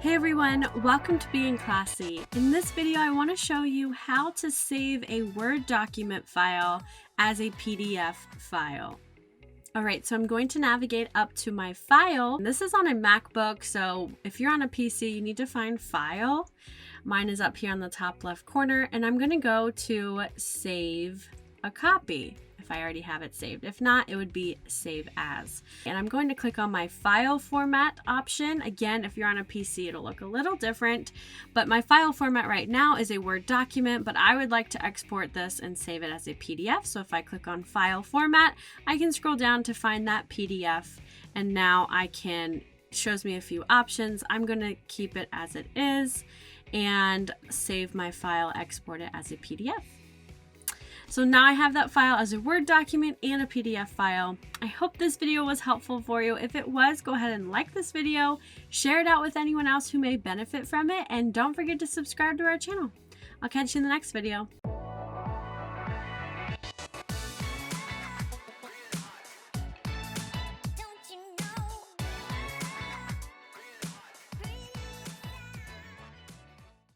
Hey everyone, welcome to Being Classy. In this video, I want to show you how to save a Word document file as a PDF file. Alright, so I'm going to navigate up to my file. This is on a MacBook, so if you're on a PC, you need to find File. Mine is up here on the top left corner, and I'm going to go to Save a Copy. If I already have it saved. If not, it would be Save As. And I'm going to click on my file format option. Again, if you're on a PC, it'll look a little different, but my file format right now is a Word document, but I would like to export this and save it as a PDF. So if I click on file format, I can scroll down to find that PDF, and now shows me a few options. I'm going to keep it as it is and save my file, export it as a PDF. So now I have that file as a Word document and a PDF file. I hope this video was helpful for you. If it was, go ahead and like this video, share it out with anyone else who may benefit from it, and don't forget to subscribe to our channel. I'll catch you in the next video.